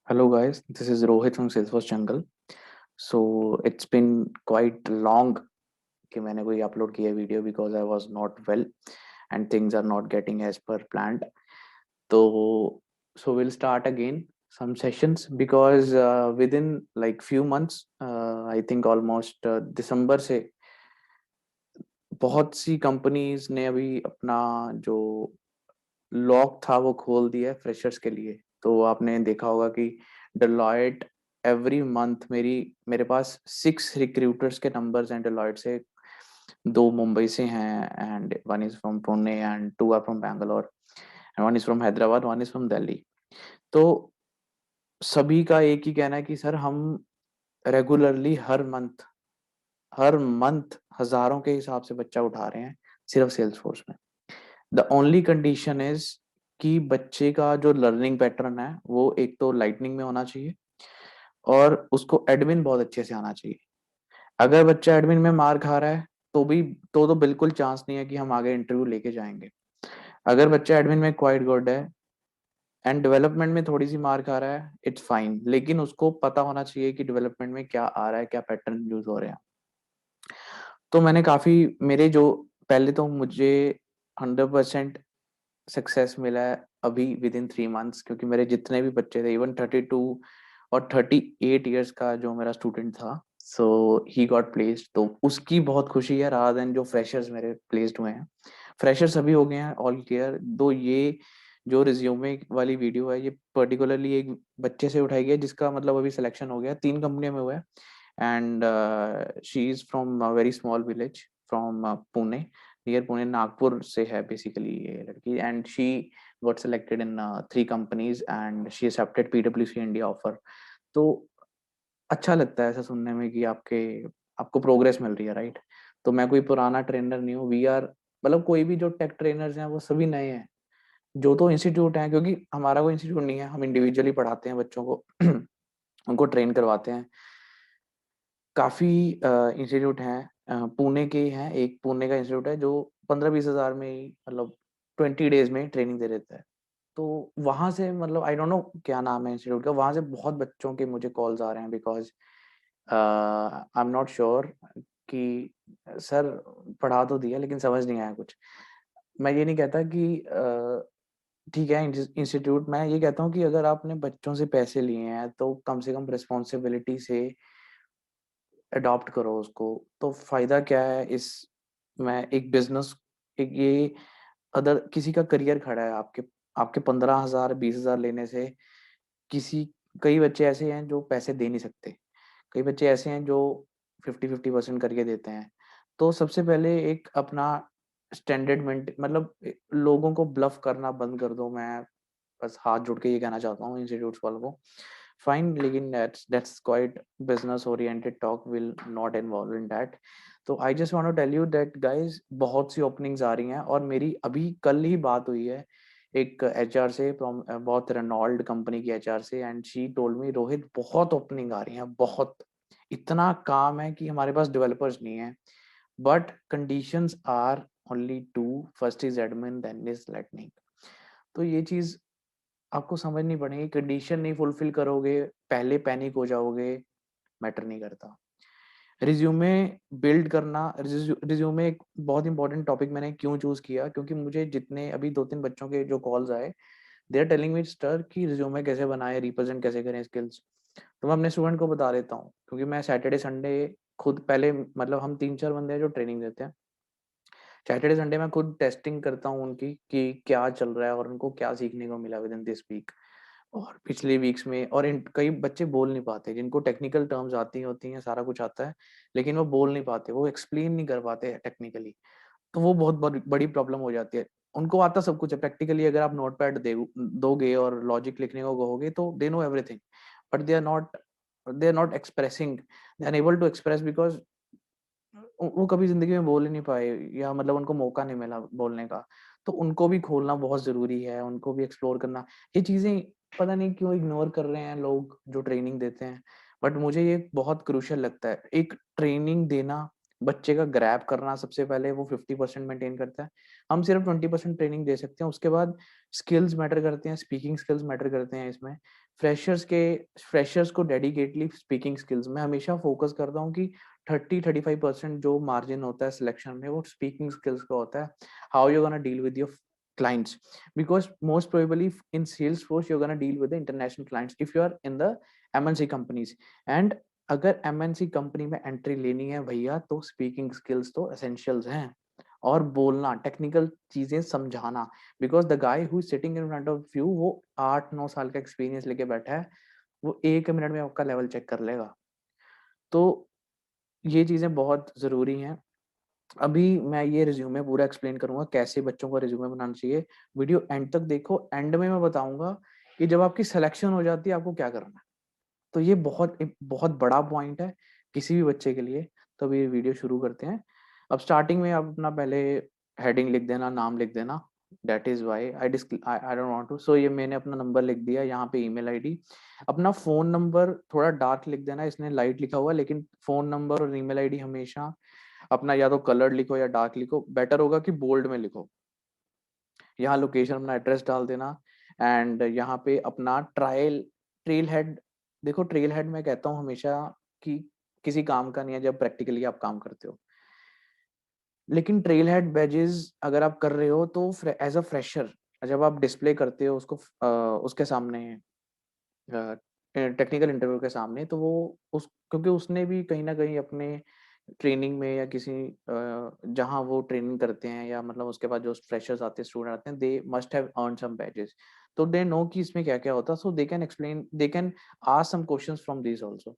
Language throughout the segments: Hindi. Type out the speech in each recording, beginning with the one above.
Hello guys, this is Rohit from Salesforce Jungle. So it's been quite long कि मैंने कोई upload किया video because I was not well and things are not getting as per planned. तो we'll start again some sessions because within like few months, I think almost दिसंबर से बहुत सी कंपनीज ने अभी अपना जो लॉक था वो खोल दिया है फ्रेशर्स के लिए। तो आपने देखा होगा कि डेलॉयट एवरी मंथ मेरे पास 6 रिक्रूटर्स के नंबर्स हैं डेलॉयट से। 2 मुंबई से हैं and one is from Pune and 2 are from Bangalore and one is from Hyderabad, one is from Delhi. तो सभी का एक ही कहना है कि सर हम रेगुलरली हर मंथ हजारों के हिसाब से बच्चा उठा रहे हैं सिर्फ सेल्स फोर्स में। द ओनली कंडीशन इज कि बच्चे का जो लर्निंग पैटर्न है वो एक तो लाइटनिंग में होना चाहिए और उसको एडमिन बहुत अच्छे से आना चाहिए। अगर बच्चा एडमिन में मार खा रहा है तो बिल्कुल चांस नहीं है कि हम आगे इंटरव्यू लेके जाएंगे। अगर बच्चा एडमिन में क्वाइट गुड है एंड डेवलपमेंट में थोड़ी सी मार खा रहा है, इट्स फाइन, लेकिन उसको पता होना चाहिए कि डेवलपमेंट में क्या आ रहा है, क्या पैटर्न यूज हो रहे हैं। तो मैंने काफी मेरे जो पहले तो मुझे 100% सक्सेस मिला है अभी विद इन 3 मंथ्स, क्योंकि मेरे जितने भी बच्चे थे इवन 32 और 38 ईयर्स का जो मेरा स्टूडेंट था, सो ही गॉट प्लेस्ड। तो उसकी बहुत खुशी है रादर देन जो फ्रेशर्स मेरे प्लेस्ड हुए हैं। फ्रेशर्स अभी हो गए हैं ऑल क्लियर। दो ये जो रिज्यूमे वाली वीडियो है ये पर्टिकुलरली एक बच्चे से उठाई गई है जिसका मतलब अभी सिलेक्शन हो गया, 3 कंपनियों में हुआ है and she is from very small village from Pune, near Pune, Nagpur से है बेसिकली ये लड़की and she got selected in 3 companies and she accepted PwC India offer। तो अच्छा लगता है ऐसा सुनने में कि आपको प्रोग्रेस मिल रही है, राइट। तो मैं कोई पुराना ट्रेनर नहीं हूँ, वी आर मतलब कोई भी जो टेक ट्रेनर्स हैं वो सभी नए हैं। जो तो इंस्टीट्यूट हैं, क्योंकि हमारा कोई इंस्टीट्यूट नहीं है, हम इंडिविजुअली पढ़ाते हैं बच्चों को उनको ट्रेन करवाते हैं। काफी इंस्टीट्यूट हैं, पुणे के ही हैं, एक पुणे का इंस्टीट्यूट है जो 15-20 हजार में ही मतलब 20 डेज में ट्रेनिंग दे देता है। तो वहां से मतलब आई डोंट नो क्या नाम है इंस्टीट्यूट का, वहां से बहुत बच्चों के मुझे कॉल्स आ रहे हैं because I am not sure कि सर पढ़ा तो दिया लेकिन समझ नहीं आया कुछ। मैं ये नहीं कहता कि ठीक है इंस्टीट्यूट, मैं ये कहता हूँ कि अगर आपने बच्चों से पैसे लिए हैं तो कम से कम रिस्पॉन्सिबिलिटी से अडॉप्ट करो उसको। तो फायदा क्या है इस मैं एक बिजनेस, एक ये अदर किसी का करियर खड़ा है आपके आपके 15,000 20,000 लेने से। किसी कई बच्चे ऐसे हैं जो पैसे दे नहीं सकते, कई बच्चे ऐसे हैं जो 50-50% करके देते हैं। तो सबसे पहले एक अपना स्टैंडर्ड मेंट मतलब लोगों को ब्लफ करना बंद कर दो। मैं बस हाथ जोड़ के ये कहना चाहता हूँ इंस्टीट्यूट्स वालों को, फाइन, लेकिन that's quite business oriented talk, will not involve in that. तो I just want to tell you that guys बहुत सी ओपनिंग्स आ रही हैं और मेरी अभी कल ही बात हुई है एक एचआर से, बहुत रेनॉल्ड कंपनी की एचआर से, and she told me Rohit बहुत ओपनिंग आ रही हैं, बहुत, इतना काम है कि हमारे पास डेवलपर्स नहीं है, but conditions are only two, first is admin then is lightning. तो ये चीज आपको समझनी पड़ेगी, कंडीशन नहीं फुलफिल करोगे पहले पैनिक हो जाओगे, मैटर नहीं करता। रिज्यूमे बिल्ड करना, रिज्यूमे एक बहुत इंपॉर्टेंट टॉपिक मैंने क्यों चूज किया, क्योंकि मुझे जितने अभी 2-3 बच्चों के जो कॉल्स आए, they are telling me sir कि रिज्यूमे कैसे बनाए, रिप्रेजेंट कैसे करें स्किल्स। तो मैं अपने स्टूडेंट को बता देता हूँ, क्योंकि मैं सैटरडे संडे खुद पहले मतलब हम 3-4 बंदे हैं जो ट्रेनिंग देते हैं। सैटरडे संडे मैं खुद टेस्टिंग करता हूँ उनकी कि क्या चल रहा है और उनको क्या सीखने को मिला विद इन दिस वीक और पिछले वीक्स में। और इन कई बच्चे बोल नहीं पाते, जिनको टेक्निकल टर्म्स आती होती हैं, सारा कुछ आता है, लेकिन वो बोल नहीं पाते, वो एक्सप्लेन नहीं कर पाते टेक्निकली। तो वो बहुत बड़ी प्रॉब्लम हो जाती है। उनको आता सब कुछ है प्रैक्टिकली, अगर आप नोटपैड दोगे और लॉजिक लिखने को कहोगे तो they know everything, but they are not expressing, they are able to express because वो कभी जिंदगी में बोल ही नहीं पाए या मतलब उनको मौका नहीं मिला बोलने का। तो उनको भी खोलना बहुत जरूरी है, उनको भी एक्सप्लोर करना। ये चीजें पता नहीं क्यों इग्नोर कर रहे हैं लोग जो ट्रेनिंग देते हैं, बट मुझे ये बहुत क्रूशियल लगता है। एक ट्रेनिंग देना बच्चे का ग्रैब करना सबसे पहले वो 50% मेंटेन करता है। हम सिर्फ 20% ट्रेनिंग दे सकते हैं, उसके बाद स्किल्स मैटर करते हैं, स्पीकिंग स्किल्स मैटर करते हैं इसमें। फ्रेशर्स को डेडिकेटली स्पीकिंग स्किल्स में हमेशा फोकस करता हूँ कि 30-35% जो मार्जिन होता है सिलेक्शन में वो स्पीकिंग स्किल्स का होता है। How you gonna deal with your clients, because most probably in Salesforce you're gonna deal with the international clients if you are in the MNC companies, and अगर MNC कंपनी में एंट्री लेनी है भैया तो स्पीकिंग स्किल्स तो एसेंशियल्स हैं, और बोलना, टेक्निकल चीजें समझाना, because the guy who is sitting in front of you वो 8-9 साल का एक्सपीरियंस लेके बैठा है, वो 1 मिनट में आपका लेवल चेक कर लेगा। तो ये चीजें बहुत जरूरी हैं। अभी मैं ये रिज्यूमे पूरा एक्सप्लेन करूंगा कैसे बच्चों का रिज्यूमे बनाना चाहिए। वीडियो एंड तक देखो, एंड में मैं बताऊंगा कि जब आपकी सिलेक्शन हो जाती है आपको क्या करना है। तो ये बहुत बड़ा पॉइंट है किसी भी बच्चे के लिए। तो अभी वीडियो शुरू करते हैं। अब स्टार्टिंग में आप अपना पहले हेडिंग लिख देना, नाम लिख देना, that is why I don't want to. So ये मैंने अपना नंबर लिख दिया, यहाँ पे ईमेल आईडी, अपना फोन नंबर थोड़ा डार्क लिख देना, इसने लाइट लिखा हुआ, लेकिन फोन नंबर और ईमेल आईडी हमेशा अपना या तो कलर्ड लिखो या डार्क लिखो, बेटर होगा कि बोल्ड में लिखो। यहाँ लोकेशन अपना एड्रेस डाल देना, एंड यहाँ पे अपना ट्रेल हेड, देखो ट्रेल हेड मैं कहता हूँ हमेशा कि किसी काम का नहीं है जब प्रैक्टिकली आप काम करते हो, लेकिन ट्रेल हेड बैजेस अगर आप कर रहे हो तो एज अ फ्रेशर जब आप डिस्प्ले करते हो उसको उसके सामने, टेक्निकल इंटरव्यू के सामने, तो वो उस क्योंकि उसने भी कहीं ना कहीं अपने ट्रेनिंग में या किसी जहाँ वो ट्रेनिंग करते हैं या मतलब उसके बाद जो फ्रेशर्स आते हैं, स्टूडेंट आते हैं, they must have earn some badges, तो दे नो कि इसमें क्या क्या होता है, so they can explain, they can ask some questions from this also.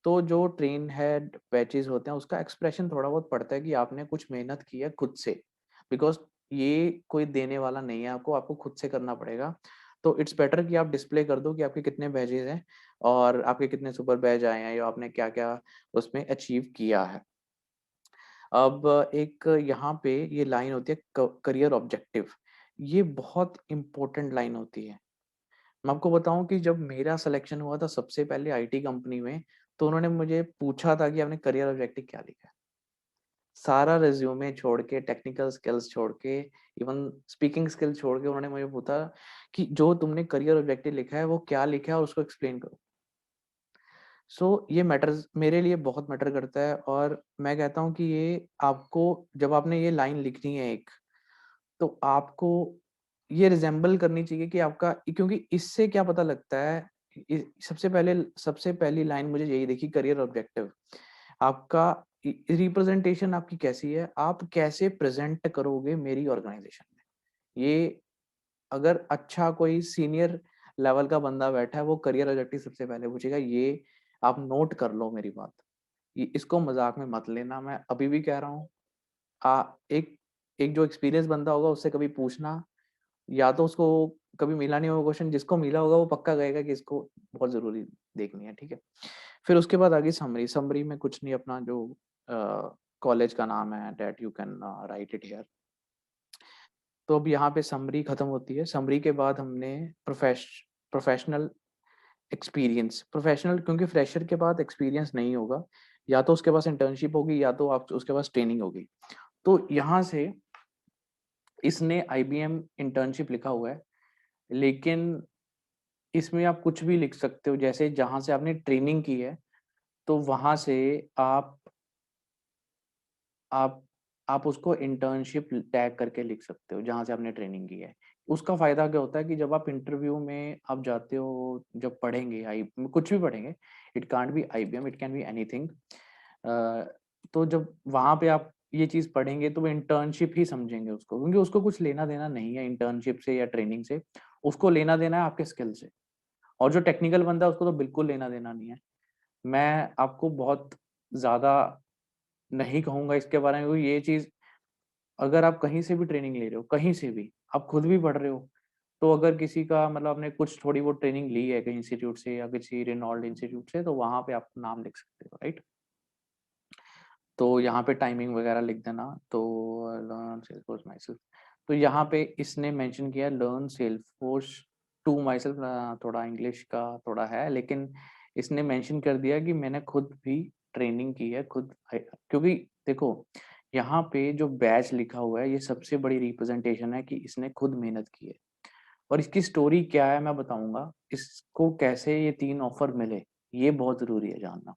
तो जो ट्रेन हेड बैचेस होते हैं उसका एक्सप्रेशन थोड़ा बहुत पड़ता है कि आपने कुछ मेहनत की है खुद से, बिकॉज ये कोई देने वाला नहीं है आपको, आपको खुद से करना पड़ेगा। तो इट्स बेटर कि आप डिस्प्ले कर दो कि आपके कितने बैजेस हैं और आपके कितने सुपर बैच आए हैं या आपने क्या क्या उसमें अचीव किया है। अब एक यहाँ पे ये लाइन होती है करियर ऑब्जेक्टिव, ये बहुत इंपॉर्टेंट लाइन होती है। मैं आपको बताऊं कि जब मेरा सिलेक्शन हुआ था सबसे पहले आईटी कंपनी में, तो उन्होंने मुझे पूछा था कि आपने करियर ऑब्जेक्टिव क्या लिखा है। सारा रिज्यूमे छोड़ के, टेक्निकल स्किल्स छोड़ के, इवन स्पीकिंग स्किल्स छोड़ के उन्होंने मुझे पूछा कि जो तुमने करियर ऑब्जेक्टिव लिखा है वो क्या लिखा है और उसको एक्सप्लेन करो। ये मैटर्स मेरे लिए बहुत मैटर करता है, और मैं कहता हूँ कि ये आपको जब आपने ये लाइन लिखनी है एक, तो आपको ये रिजेंबल करनी चाहिए कि आपका, क्योंकि इससे क्या पता लगता है, सबसे पहली लाइन मुझे यही देखी, करियर ऑब्जेक्टिव आपका रिप्रेजेंटेशन आपकी कैसी है, आप कैसे प्रेजेंट करोगे मेरी ऑर्गेनाइजेशन में। ये अगर अच्छा कोई सीनियर लेवल का बंदा बैठा है वो करियर ऑब्जेक्टिव सबसे पहले पूछेगा, ये आप नोट कर लो मेरी बात, ये इसको मजाक में मत लेना, मैं अभी भी कह रहा हूँ। एक एक जो एक्सपीरियंस बंदा होगा उससे कभी पूछना, या तो उसको कभी मिला नहीं होगा क्वेश्चन, जिसको मिला होगा वो पक्का कहेगा कि इसको बहुत जरूरी देखनी है, ठीक है। फिर उसके बाद आगे समरी में कुछ नहीं, अपना जो कॉलेज का नाम है date you can write it here. तो अब यहाँ पे समरी खत्म होती है, समरी के बाद हमने प्रोफेशनल एक्सपीरियंस, प्रोफेशनल, क्योंकि फ्रेशर के बाद एक्सपीरियंस नहीं होगा, या तो उसके पास इंटर्नशिप होगी या तो आप उसके पास ट्रेनिंग होगी। तो यहाँ से इसने आईबीएम इंटर्नशिप लिखा हुआ है, लेकिन इसमें आप कुछ भी लिख सकते हो, जैसे जहां से आपने ट्रेनिंग की है तो वहां से आप आप आप उसको इंटर्नशिप टैग करके लिख सकते हो जहां से आपने ट्रेनिंग की है। उसका फायदा क्या होता है कि जब आप इंटरव्यू में आप जाते हो, जब पढ़ेंगे आई कुछ भी पढ़ेंगे, it can't be IBM, it can be anything, तो जब वहां पे आप ये चीज पढ़ेंगे तो वो इंटर्नशिप ही समझेंगे उसको, क्योंकि उसको कुछ लेना देना नहीं है इंटर्नशिप से या ट्रेनिंग से, उसको लेना देना है आपके स्किल से। और जो टेक्निकल बंदा है उसको तो बिल्कुल लेना देना नहीं है। मैं आपको बहुत ज्यादा नहीं कहूंगा इसके बारे में, क्योंकि ये चीज अगर आप कहीं से भी ट्रेनिंग ले रहे हो, कहीं से भी आप खुद भी पढ़ रहे हो, तो अगर किसी का मतलब आपने कुछ थोड़ी बहुत ट्रेनिंग ली है कहीं इंस्टीट्यूट से या किसी रिनॉल्ड इंस्टीट्यूट से, तो वहां पे आप नाम लिख सकते हो, राइट। तो यहाँ पे टाइमिंग वगैरह लिख देना, तो लर्न सेल्सफोर्स माई सेल्फ। तो यहाँ पे इसने मेंशन किया learn Salesforce to myself, थोड़ा इंग्लिश का थोड़ा है, लेकिन इसने मेंशन कर दिया कि मैंने खुद भी ट्रेनिंग की है खुद, क्योंकि देखो यहाँ पे जो बैच लिखा हुआ है ये सबसे बड़ी रिप्रेजेंटेशन है कि इसने खुद मेहनत की है। और इसकी स्टोरी क्या है मैं बताऊंगा, इसको कैसे ये 3 ऑफर मिले, ये बहुत जरूरी है जानना।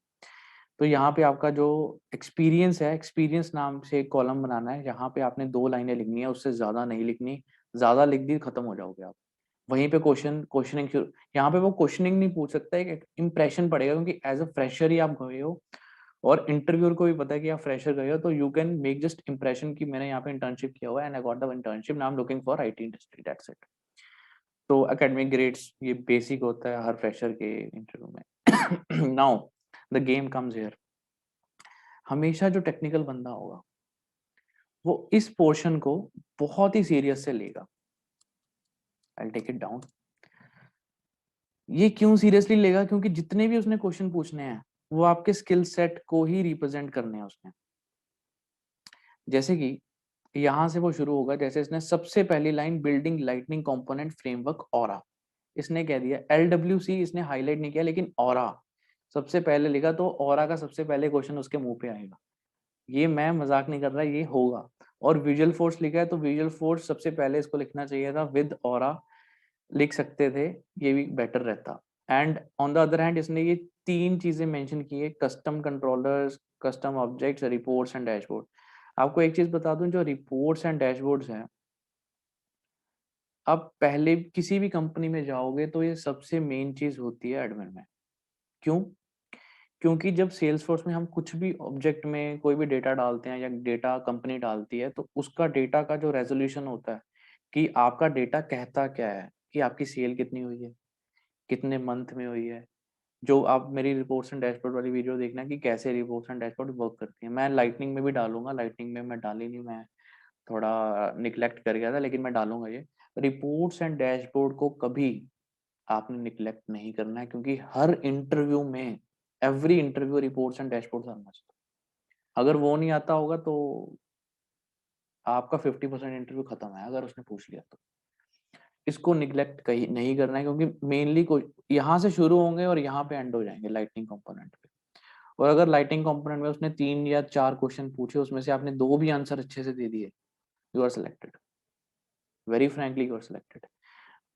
तो यहाँ पे आपका जो एक्सपीरियंस है, एक्सपीरियंस नाम से एक कॉलम बनाना है, यहाँ पे आपने 2 लाइनें लिखनी है, उससे ज्यादा नहीं लिखनी। ज्यादा लिख दी खत्म हो जाओगे आप। वहीं पे क्वेश्चनिंग शुरू, यहाँ पे वो क्वेश्चनिंग नहीं पूछ सकता, एक इंप्रेशन पड़ेगा, क्योंकि एज अ फ्रेशर ही आप गए हो और इंटरव्यूअर को भी पता है कि आप फ्रेशर गए हो, तो you can make just impression कि मैंने यहाँ पे इंटर्नशिप किया हुआ है and I got the internship, now I am looking for IT industry, that's it. तो एकेडमिक ग्रेड्स ये बेसिक होता है हर फ्रेशर के इंटरव्यू में। Now the game comes here. हमेशा जो टेक्निकल बंदा होगा वो इस पोर्शन को बहुत ही सीरियस से लेगा। I take it down. ये क्यों सीरियसली लेगा? क्योंकि जितने भी उसने क्वेश्चन पूछने हैं वो आपके स्किल सेट को ही रिप्रेजेंट करने हैं उसने। जैसे कि यहां से वो शुरू होगा, जैसे इसने सबसे पहली line building lightning component framework aura, इसने कह दिया LWC, इसने हाईलाइट नहीं किया लेकिन ऑरा सबसे पहले लिखा, तो ऑरा का सबसे पहले क्वेश्चन उसके मुंह पे आएगा। ये मैं मजाक नहीं कर रहा, ये होगा। और विजुअल फोर्स लिखा है तो विजुअल फोर्स सबसे पहले इसको लिखना चाहिए था, विद ऑरा लिख सकते थे, ये भी बेटर रहता। And on the other hand इसने ये 3 चीजें मेंशन की है, custom controllers, custom objects, reports and dashboard. आपको एक चीज बता दूं, जो रिपोर्ट्स एंड डैशबोर्ड्स हैं, अब पहले किसी भी कंपनी में जाओगे तो ये सबसे मेन चीज होती है एडमिन में। क्यों? क्योंकि जब सेल्स फोर्स में हम कुछ भी ऑब्जेक्ट में कोई भी डेटा डालते हैं या डेटा कंपनी डालती है, तो उसका डेटा का जो रेजोल्यूशन होता है कि आपका डेटा कहता क्या है, कि आपकी सेल कितनी हुई है, कितने मंथ में हुई है। जो आप मेरी रिपोर्ट्स एंड डैशबोर्ड वाली वीडियो देखना कि कैसे रिपोर्ट्स एंड डैशबोर्ड वर्क करती है। मैं लाइटनिंग में भी डालूंगा, लाइटनिंग में मैं डाली नहीं, मैं थोड़ा निग्लेक्ट कर गया था, लेकिन मैं डालूंगा ये। रिपोर्ट्स एंड डैशबोर्ड को कभी आपने निग्लेक्ट नहीं करना है, क्योंकि हर इंटरव्यू में, every interview reports and dashboard आना चाहिए। अगर वो नहीं आता होगा तो आपका 50% इंटरव्यू खत्म है, अगर उसने पूछ लिया तो। इसको निग्लेक्ट कहीं नहीं करना है, क्योंकि मेनली कोई यहाँ से शुरू होंगे और यहाँ पे एंड हो जाएंगे लाइटनिंग कंपोनेंट पे। और अगर लाइटिंग कंपोनेंट में उसने 3 या 4 क्वेश्चन पूछे, उसमें से आपने 2 भी आंसर अच्छे से दे दिए, you are selected, very frankly you are selected.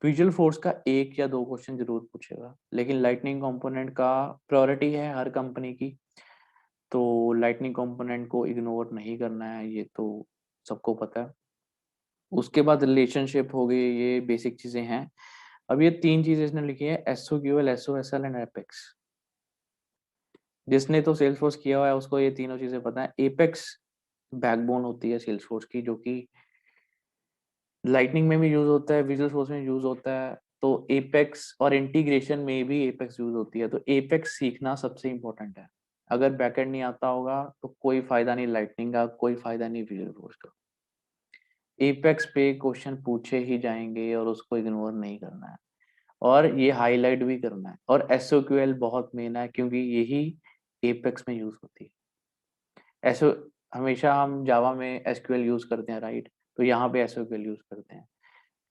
Visual force का 1 या 2 क्वेश्चन जरूर पूछेगा, लेकिन लाइटनिंग कंपोनेंट का प्रायोरिटी है हर कंपनी की, तो लाइटनिंग कंपोनेंट को इग्नोर नहीं करना है, ये तो सबको पता है। उसके बाद रिलेशनशिप हो गई, ये बेसिक चीजें हैं। अब ये 3 चीजें इसने लिखी है, SOQL, SOSL एंड एपेक्स। जिसने तो सेल्स फोर्स किया हुआ है उसको ये तीनों चीजें पता है। एपेक्स बैकबोन होती है सेल्स फोर्स की, जो कि लाइटनिंग में भी यूज होता है, विजुअल फोर्स में यूज होता है। तो एपेक्स और इंटीग्रेशन में भी एपेक्स यूज होती है, तो एपेक्स सीखना सबसे इंपॉर्टेंट है। अगर बैकएंड नहीं आता होगा तो कोई फायदा नहीं लाइटनिंग का, कोई फायदा नहीं विजुअल फोर्स का। एपेक्स पे क्वेश्चन पूछे ही जाएंगे और उसको इग्नोर नहीं करना है, और ये हाईलाइट भी करना है। और एसओक्यूएल बहुत मेन है, क्योंकि यही एपेक्स में यूज होती है। एसओ हमेशा हम जावा में एसक्यूएल यूज करते हैं, राइट? तो यहाँ पे एसओक्यूएल यूज करते हैं।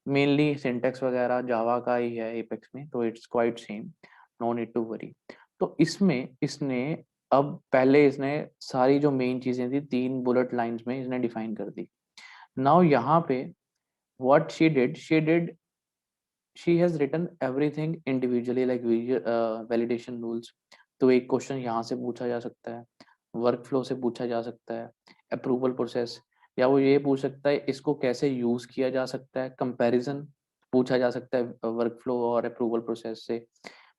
मेनली सिंटेक्स वगैरह जावा का ही है एपेक्स में, तो it's quite same, no need to worry. तो इसमें इसने अब पहले इसने सारी जो मेन चीजें थी 3 बुलेट लाइंस में इसने डिफाइन कर दी। नाउ यहाँ पे what she did she has written everything individually like validation rules। तो एक क्वेश्चन यहाँ से पूछा जा सकता है, वर्क फ्लो से पूछा जा सकता है, अप्रूवल प्रोसेस, या वो ये पूछ सकता है इसको कैसे यूज किया जा सकता है, कंपैरिजन पूछा जा सकता है वर्क फ्लो और अप्रूवल प्रोसेस से।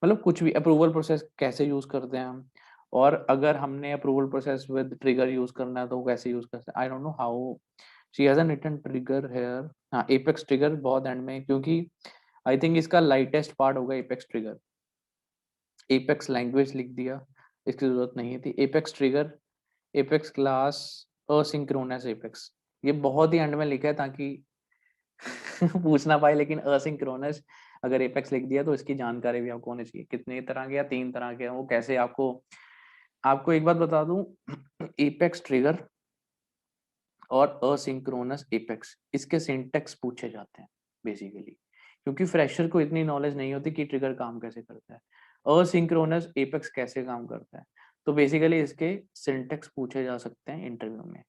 मतलब कुछ भी, अप्रूवल प्रोसेस कैसे यूज करते हैं हम, और अगर हमने approval process with trigger use करना है तो वो कैसे यूज करते हैं। I don't know how she hasn't written trigger here. हाँ, एपेक्स ट्रिगर बहुत एंड में, क्योंकि आई थिंक इसका लाइटेस्ट पार्ट होगा एपेक्स ट्रिगर। एपेक्स लैंग्वेज लिख दिया, इसकी जरूरत नहीं थी। Apex trigger, Apex class, asynchronous Apex, ये बहुत ही एंड में लिखा है ताकि पूछ ना पाए, लेकिन असिंक्रोनस अगर एपेक्स लिख दिया तो इसकी जानकारी भी आपको होनी चाहिए। कितने तरह के या 3 तरह के हैं वो, कैसे आपको, आपको एक बात बता दूं, एपेक्स ट्रिगर और असिंक्रोनस एपेक्स, इसके सिंटेक्स पूछे जाते हैं बेसिकली, क्योंकि फ्रेशर को इतनी नॉलेज नहीं होती कि ट्रिगर काम कैसे करता है, असिंक्रोनस एपेक्स कैसे काम करता है। तो बेसिकली इसके सिंटेक्स पूछे जा सकते हैं इंटरव्यू में।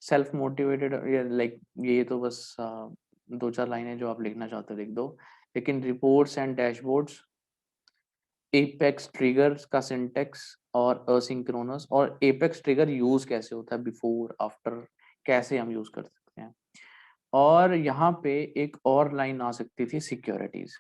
सेल्फ मोटिवेटेड लाइक ये तो बस 2-4 लाइनें जो आप लिखना चाहते हो लिख दो। लेकिन reports and dashboards, apex triggers का सिंटेक्स और असिंक्रोनस, और एपेक्स ट्रिगर यूज कैसे होता है, बिफोर आफ्टर, कैसे हम यूज कर सकते हैं। और यहाँ पे एक और लाइन आ सकती थी, सिक्योरिटीज।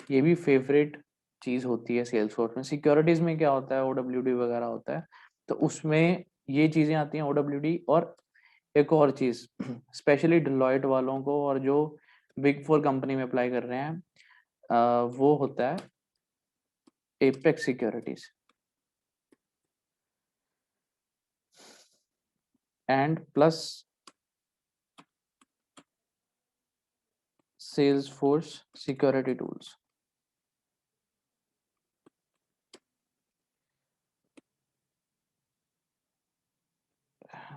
ये भी फेवरेट चीज होती है सेल्सफोर्स में। सिक्योरिटीज में क्या होता है, ओडब्ल्यूडी वगैरह होता है, तो उसमें ये चीजें आती हैं, ओडब्ल्यूडी। और एक और चीज स्पेशली डिलॉयट वालों को और जो बिग फोर कंपनी में अप्लाई कर रहे हैं, वो होता है apex securities and plus Salesforce security tools.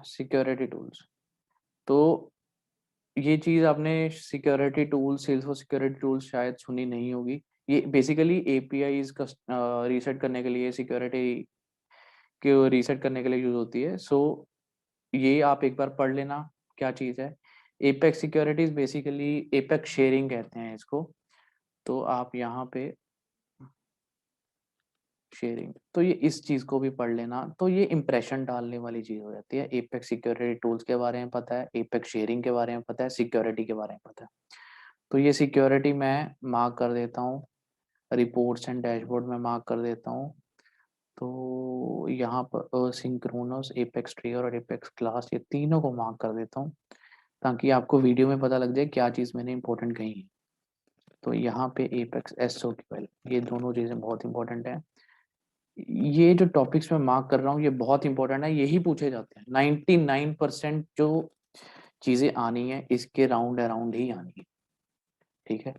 Security tools, तो ये चीज आपने security tools, Salesforce security tools शायद सुनी नहीं होगी। ये बेसिकली एपीआईज का रीसेट करने के लिए, सिक्योरिटी के रीसेट करने के लिए यूज होती है। सो ये आप एक बार पढ़ लेना क्या चीज है। Apex securities basically apex sharing कहते हैं इसको। तो आप यहाँ पे शेयरिंग, तो ये इस चीज को भी पढ़ लेना। तो ये इंप्रेशन डालने वाली चीज हो जाती है। एपेक्स सिक्योरिटी टूल्स के बारे में पता है, एपेक्स शेयरिंग के बारे में पता है, सिक्योरिटी के बारे में पता है। तो ये सिक्योरिटी मैं मार्क कर देता हूँ, रिपोर्ट्स एंड डैशबोर्ड में मार्क कर देता हूँ। तो यहाँ पर सिंक्रोनस, एपेक्स ट्रिगर और एपेक्स क्लास, ये तीनों को मार्क कर देता हूँ, ताकि आपको वीडियो में पता लग जाए क्या चीज़ मैंने इंपॉर्टेंट कही है। तो यहाँ पे एपेक्स एसओक्यूएल, ये दोनों चीज़ें बहुत इंपॉर्टेंट हैं। ये जो टॉपिक्स मैं मार्क कर रहा हूँ ये बहुत इंपॉर्टेंट है, यही पूछे जाते हैं। 99% जो चीज़ें आनी है इसके राउंड अराउंड ही आनी है, ठीक है।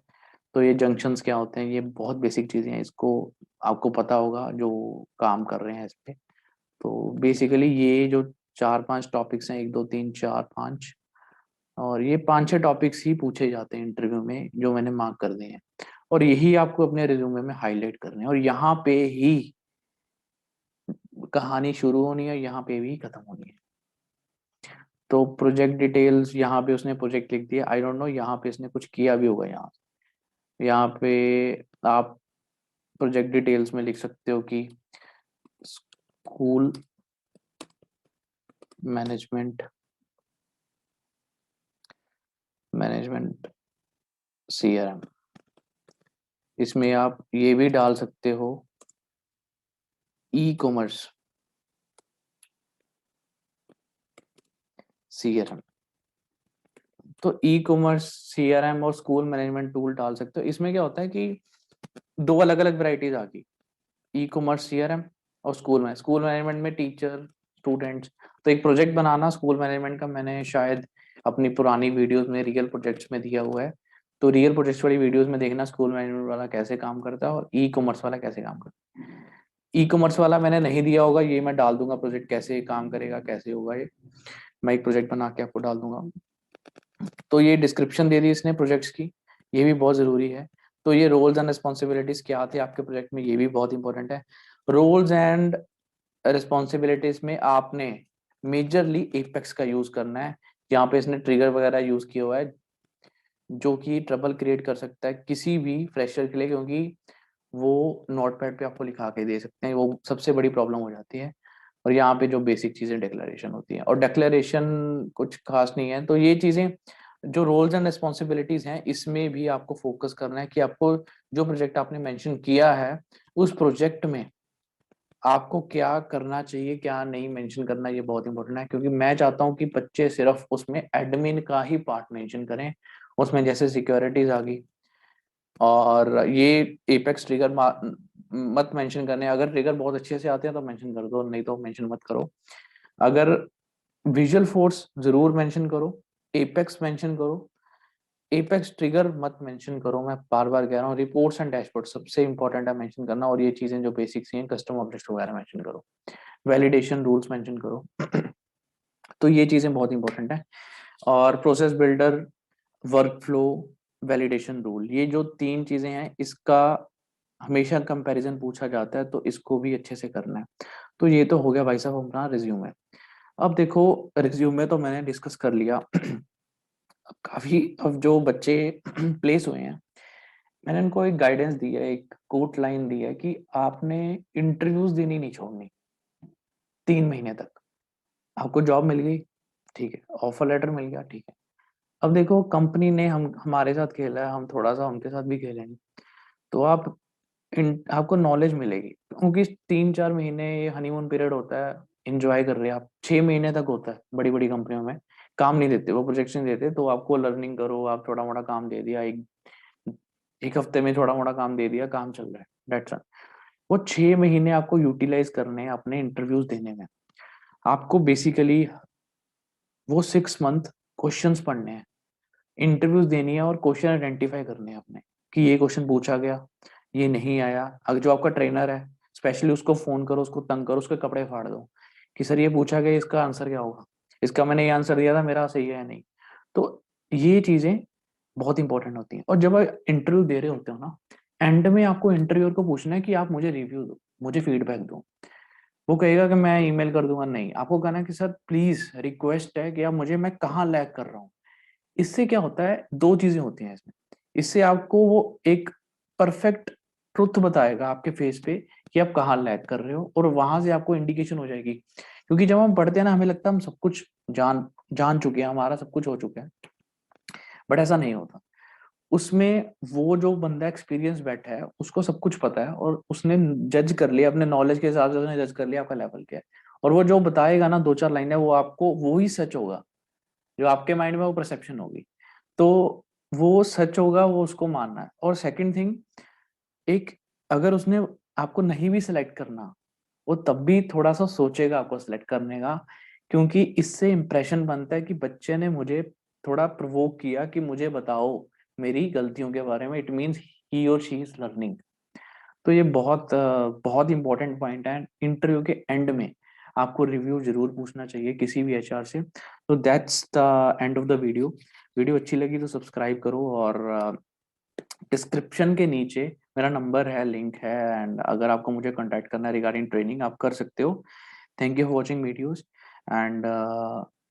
तो ये जंक्शंस क्या होते हैं, ये बहुत बेसिक चीज़ें हैं, इसको आपको पता होगा जो काम कर रहे हैं इस पे। तो बेसिकली ये जो 4-5 टॉपिक्स हैं, 1 2 3 4 5, और ये 5-6 टॉपिक्स ही पूछे जाते हैं इंटरव्यू में, जो मैंने मार्क कर दिए हैं। और यही आपको अपने रिज्यूमे में हाईलाइट करने हैं, और यहाँ पे ही कहानी शुरू होनी है, यहाँ पे भी खत्म होनी है। तो प्रोजेक्ट डिटेल्स, यहाँ पे उसने प्रोजेक्ट लिख दिया, आई डोंट नो यहाँ पे इसने कुछ किया भी होगा। यहाँ पे आप प्रोजेक्ट डिटेल्स में लिख सकते हो कि स्कूल मैनेजमेंट सीआरएम। इसमें आप ये भी डाल सकते हो ई कॉमर्स सीआरएम। तो ई कॉमर्स सीआरएम और स्कूल मैनेजमेंट टूल डाल सकते हो। इसमें क्या होता है कि दो अलग अलग वैरायटीज आ गई, ई कॉमर्स सीआरएम और स्कूल मैनेजमेंट में टीचर स्टूडेंट्स। तो एक प्रोजेक्ट बनाना स्कूल मैनेजमेंट का, मैंने शायद अपनी पुरानी वीडियोस में रियल प्रोजेक्ट्स में दिया हुआ है। तो रियल प्रोजेक्ट्स वाली वीडियोस में देखना स्कूल मैनेजमेंट वाला कैसे काम करता है और ई कॉमर्स वाला कैसे काम करता है। ई कॉमर्स वाला मैंने नहीं दिया होगा, ये मैं डाल दूंगा प्रोजेक्ट कैसे काम करेगा, कैसे होगा ये, मैं एक प्रोजेक्ट बना के आपको डाल दूंगा। तो ये डिस्क्रिप्शन दे दी इसने प्रोजेक्ट्स की, ये भी बहुत जरूरी है। तो ये रोल्स एंड रिस्पॉन्सिबिलिटीज क्या थे आपके प्रोजेक्ट में, ये भी बहुत इंपॉर्टेंट है। रोल्स एंड रिस्पॉन्सिबिलिटीज में आपने मेजरली एपेक्स का यूज करना है। यहाँ पे इसने ट्रिगर वगैरह यूज किया हुआ है, जो कि ट्रबल क्रिएट कर सकता है किसी भी फ्रेशर के लिए, क्योंकि वो नोटपैड पे आपको लिखा के दे सकते हैं, वो सबसे बड़ी प्रॉब्लम हो जाती है। और यहाँ पे जो बेसिक चीजें डिक्लेरेशन होती है, और डिक्लेरेशन कुछ खास नहीं है। तो ये चीजें जो रोल्स एंड रिस्पॉन्सिबिलिटीज हैं, इसमें भी आपको फोकस करना है कि आपको जो प्रोजेक्ट आपने मेंशन किया है उस प्रोजेक्ट में आपको क्या करना चाहिए, क्या नहीं मेंशन करना, ये बहुत इंपॉर्टेंट है। क्योंकि मैं चाहता हूँ कि बच्चे सिर्फ उसमें एडमिन का ही पार्ट मेंशन करें, उसमें जैसे सिक्योरिटीज आ गई, और ये एपेक्स ट्रिगर मत मेंशन करने। अगर ट्रिगर बहुत अच्छे से आते हैं तो मेंशन कर दो, नहीं तो मेंशन मत करो। अगर विजुअल फोर्स जरूर मेंशन करो, एपेक्स मेंशन करो, एपेक्स ट्रिगर मत मेंशन करो। मैं बार बार कह रहा हूँ, रिपोर्ट्स एंड डैशबोर्ड सबसे इंपॉर्टेंट है मेंशन करना, और ये चीजें जो बेसिक्स हैं, कस्टम ऑब्जेक्ट वगैरह मेंशन करो, वैलिडेशन रूल्स मेंशन करो। तो ये चीजें बहुत इंपॉर्टेंट है। और process builder, work flow, validation rule, ये जो 3 चीजें हैं, इसका हमेशा कंपैरिजन पूछा जाता है, तो इसको भी अच्छे से करना है। तो ये तो हो गया भाई साहब अपना रिज्यूमे। अब देखो, रिज्यूमे तो मैंने डिस्कस कर लिया। अब काफी, अब जो बच्चे प्लेस हुए हैं, मैंने उनको एक गाइडेंस दी है, एक कोट लाइन दी है कि आपने इंटरव्यूज देनी नहीं छोड़नी 3 महीने तक। आपको जॉब मिल गई, ठीक है, ऑफर लेटर मिल गया, ठीक है। अब देखो, कंपनी ने हम हमारे साथ खेला है, हम थोड़ा सा उनके साथ भी खेलेंगे, तो आपको नॉलेज मिलेगी। क्योंकि 3-4 महीने ये हनीमून पीरियड होता है, एंजॉय कर रहे हैं आप। 6 महीने तक होता है बड़ी बड़ी कंपनियों में, काम नहीं देते वो, प्रोजेक्शन देते, तो आपको लर्निंग करो, आप थोड़ा मोड़ा काम दे दिया, एक एक हफ्ते में थोड़ा मोड़ा काम दे दिया, काम चल रहा है, दैट्स ऑल। वो 6 महीने आपको यूटिलाइज करने हैं अपने इंटरव्यूज देने में। आपको बेसिकली वो 6 मंथ क्वेश्चंस पढ़ने हैं, इंटरव्यूज देनी है और क्वेश्चन आइडेंटिफाई करने हैं अपने, कि ये क्वेश्चन पूछा गया, ये नहीं आया। अगर जो आपका ट्रेनर है, स्पेशली उसको फोन करो, उसको तंग करो, उसके कपड़े फाड़ दो कि सर ये पूछा गया, इसका आंसर क्या होगा, इसका मैंने ये आंसर दिया था, मेरा सही है या नहीं। तो ये चीजें बहुत इंपॉर्टेंट होती हैं। और जब आप इंटरव्यू दे रहे होते हो ना, एंड में आपको इंटरव्यूअर को पूछना है कि आप मुझे रिव्यू दो, मुझे फीडबैक दो। वो कहेगा कि मैं ईमेल कर दूंगा, नहीं, आपको कहना है कि सर प्लीज रिक्वेस्ट है कि आप मुझे, मैं कहाँ लैग कर रहा हूँ। इससे क्या होता है, दो चीजें होती हैं इसमें। इससे आपको वो एक परफेक्ट ट्रुथ बताएगा आपके फेस पे कि आप कहाँ लैग कर रहे हो, और वहां से आपको इंडिकेशन हो जाएगी। क्योंकि जब हम पढ़ते हैं ना, हमें लगता है हम सब कुछ जान जान चुके हैं, हमारा सब कुछ हो चुका है, बट ऐसा नहीं होता। उसमें वो जो बंदा एक्सपीरियंस बैठा है, उसको सब कुछ पता है, और उसने जज कर लिया अपने नॉलेज के हिसाब से, उसने जज कर लिया आपका लेवल क्या है। और वो जो बताएगा ना, 2-4 लाइनें, वो आपको वो ही सच होगा, जो आपके माइंड में वो परसेप्शन होगी। तो वो सच होगा, वो उसको मानना है। और सेकंड थिंग, एक, अगर उसने आपको नहीं भी सिलेक्ट करना, वो तब भी थोड़ा सा सोचेगा आपको सिलेक्ट करने का। क्योंकि इससे इंप्रेशन बनता है कि बच्चे ने मुझे थोड़ा प्रोवोक किया कि मुझे बताओ मेरी गलतियों के बारे में, इट मीन्स ही और शी इज लर्निंग। तो ये बहुत इंपॉर्टेंट पॉइंट है। इंटरव्यू के एंड में आपको रिव्यू जरूर पूछना चाहिए किसी भी एचआर से। तो that's the end of the video. Video अच्छी लगी तो सब्सक्राइब करो, और डिस्क्रिप्शन के नीचे मेरा नंबर है, लिंक है, एंड अगर आपको मुझे कांटेक्ट करना है रिगार्डिंग ट्रेनिंग, आप कर सकते हो। Thank you for watching videos. And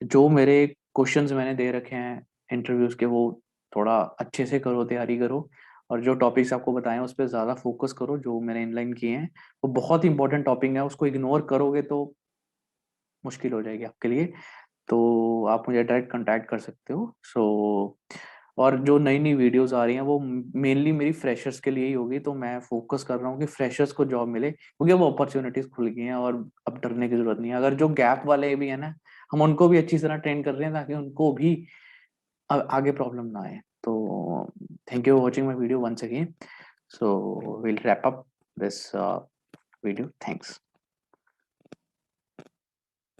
जो मेरे क्वेश्चंस मैंने दे रखे हैं इंटरव्यूज के, वो थोड़ा अच्छे से करो, तैयारी करो। और जो टॉपिक्स आपको बताए हैं उस पर ज़्यादा फोकस करो, जो मैंने इनलाइन किए हैं वो बहुत इंपॉर्टेंट टॉपिक है, उसको इग्नोर करोगे तो मुश्किल हो जाएगी आपके लिए। तो आप मुझे डायरेक्ट कांटेक्ट कर सकते हो। और जो नई नई वीडियोस आ रही हैं वो मेनली मेरी फ्रेशर्स के लिए ही होगी। तो मैं फोकस कर रहा हूँ कि फ्रेशर्स को जॉब मिले, क्योंकि अब अपॉर्चुनिटीज खुल गई हैं और अब डरने की जरूरत नहीं है। अगर जो गैप वाले भी है ना, हम उनको भी अच्छी तरह ट्रेन कर रहे हैं ताकि उनको भी आगे प्रॉब्लम ना आए। तो thank you for watching my video once again. So will wrap up this video. Thanks.